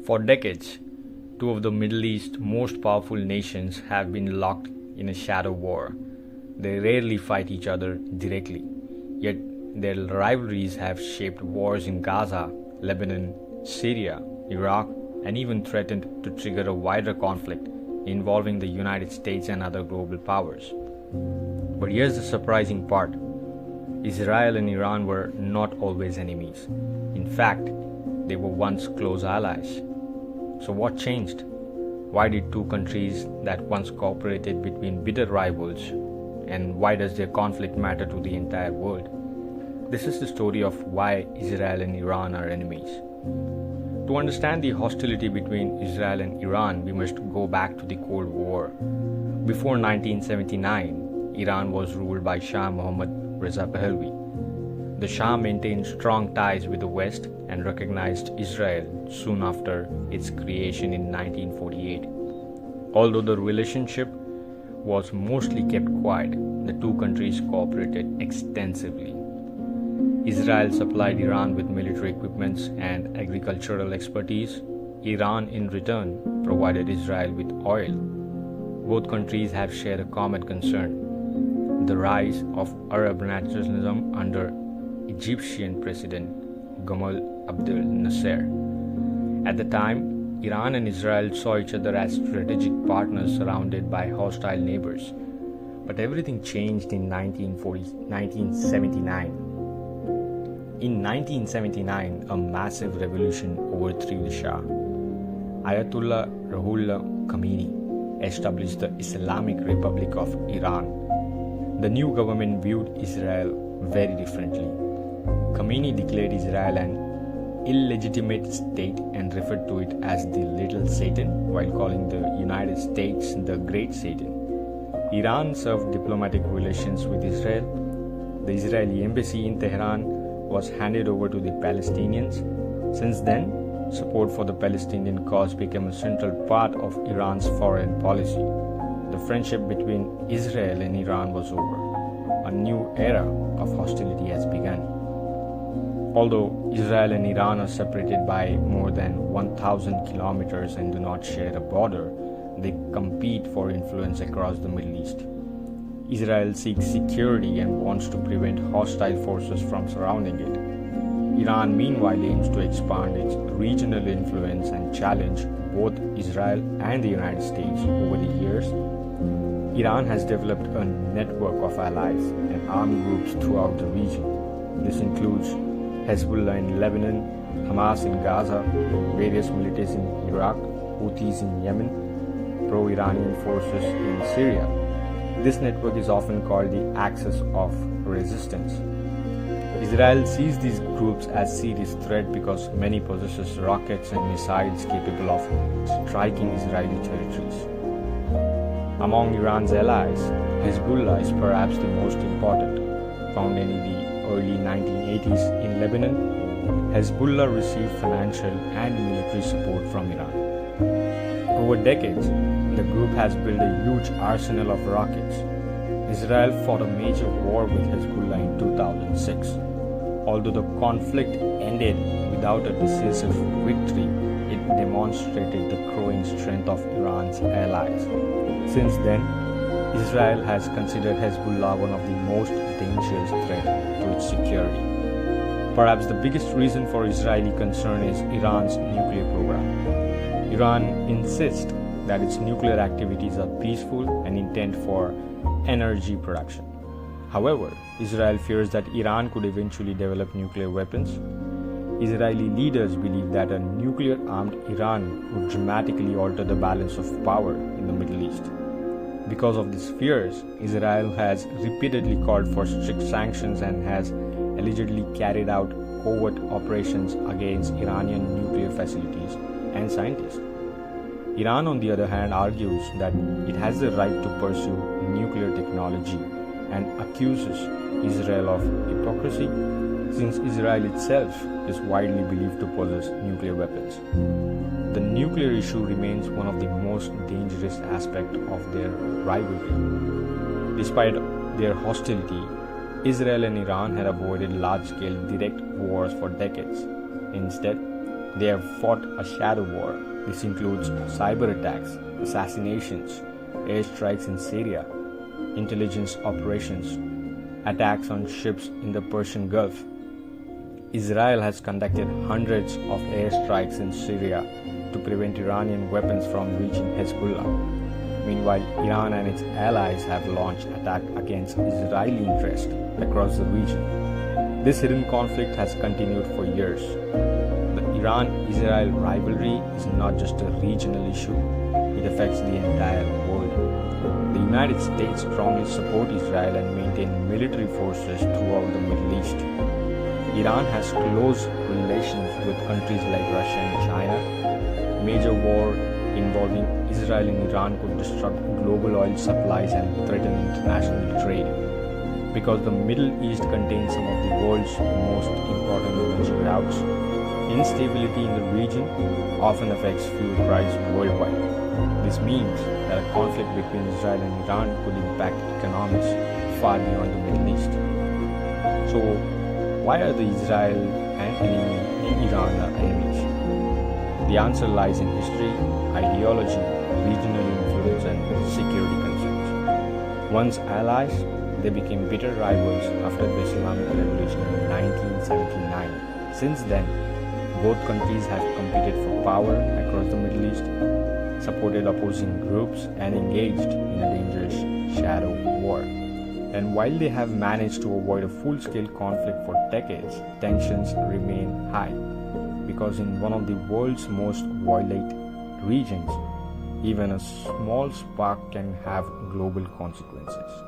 For decades, two of the Middle East's most powerful nations have been locked in a shadow war. They rarely fight each other directly, yet their rivalries have shaped wars in Gaza, Lebanon, Syria, Iraq, and even threatened to trigger a wider conflict involving the United States and other global powers. But here's the surprising part. Israel and Iran were not always enemies. In fact, they were once close allies. So what changed? Why did two countries that once cooperated become bitter rivals? And why does their conflict matter to the entire world? This is the story of why Israel and Iran are enemies. To understand the hostility between Israel and Iran, we must go back to the Cold War. Before 1979, Iran was ruled by Shah Mohammad Reza Pahlavi. The Shah maintained strong ties with the West and recognized Israel soon after its creation in 1948. Although the relationship was mostly kept quiet, the two countries cooperated extensively. Israel supplied Iran with military equipment and agricultural expertise. Iran, in return, provided Israel with oil. Both countries have shared a common concern: the rise of Arab nationalism under Egyptian President Gamal Abdel Nasser. At the time, Iran and Israel saw each other as strategic partners surrounded by hostile neighbors. But everything changed in 1979. In 1979, a massive revolution overthrew the Shah. Ayatollah Ruhollah Khomeini established the Islamic Republic of Iran. The new government viewed Israel very differently. Khomeini declared Israel an illegitimate state and referred to it as the Little Satan, while calling the United States the Great Satan. Iran served diplomatic relations with Israel. The Israeli embassy in Tehran was handed over to the Palestinians. Since then, support for the Palestinian cause became a central part of Iran's foreign policy. The friendship between Israel and Iran was over. A new era of hostility has begun. Although Israel and Iran are separated by more than 1,000 kilometers and do not share a border, they compete for influence across the Middle East. Israel seeks security and wants to prevent hostile forces from surrounding it. Iran, meanwhile, aims to expand its regional influence and challenge both Israel and the United States. Over the years, Iran has developed a network of allies and armed groups throughout the region. This includes Hezbollah in Lebanon, Hamas in Gaza, various militias in Iraq, Houthis in Yemen, pro-Iranian forces in Syria. This network is often called the axis of resistance. Israel sees these groups as serious threat because many possess rockets and missiles capable of striking Israeli territories. Among Iran's allies, Hezbollah is perhaps the most important. Founded in the early 1980s in Lebanon, Hezbollah received financial and military support from Iran. Over decades, the group has built a huge arsenal of rockets. Israel fought a major war with Hezbollah in 2006. Although the conflict ended without a decisive victory, it demonstrated the growing strength of Iran's allies. Since then, Israel has considered Hezbollah one of the most dangerous threats to its security. Perhaps the biggest reason for Israeli concern is Iran's nuclear program. Iran insists that its nuclear activities are peaceful and intended for energy production. However, Israel fears that Iran could eventually develop nuclear weapons. Israeli leaders believe that a nuclear-armed Iran would dramatically alter the balance of power in the Middle East. Because of these fears, Israel has repeatedly called for strict sanctions and has allegedly carried out covert operations against Iranian nuclear facilities and scientists. Iran, on the other hand, argues that it has the right to pursue nuclear technology and accuses Israel of hypocrisy, since Israel itself is widely believed to possess nuclear weapons. The nuclear issue remains one of the most dangerous aspects of their rivalry. Despite their hostility, Israel and Iran had avoided large-scale direct wars for decades. Instead, They have fought a shadow war. This includes cyber attacks, assassinations, airstrikes in Syria, intelligence operations, attacks on ships in the Persian Gulf. Israel has conducted hundreds of airstrikes in Syria to prevent Iranian weapons from reaching Hezbollah. Meanwhile, Iran and its allies have launched attacks against Israeli interests across the region. This hidden conflict has continued for years. The Iran-Israel rivalry is not just a regional issue, it affects the entire world. The United States strongly support Israel and maintain military forces throughout the Middle East. Iran has close relations with countries like Russia and China. Major war involving Israel and Iran could disrupt global oil supplies and threaten international trade. Because the Middle East contains some of the world's most important energy routes, instability in the region often affects fuel price worldwide. This means that a conflict between Israel and Iran could impact economics far beyond the Middle East. So, why are the Israel and Iran enemies? The answer lies in history, ideology, regional influence, and security concerns. Once allies, they became bitter rivals after the Islamic Revolution in 1979. Since then, both countries have competed for power across the Middle East, supported opposing groups, and engaged in a dangerous shadow war. And while they have managed to avoid a full-scale conflict for decades, tensions remain high. Because in one of the world's most violent regions, even a small spark can have global consequences.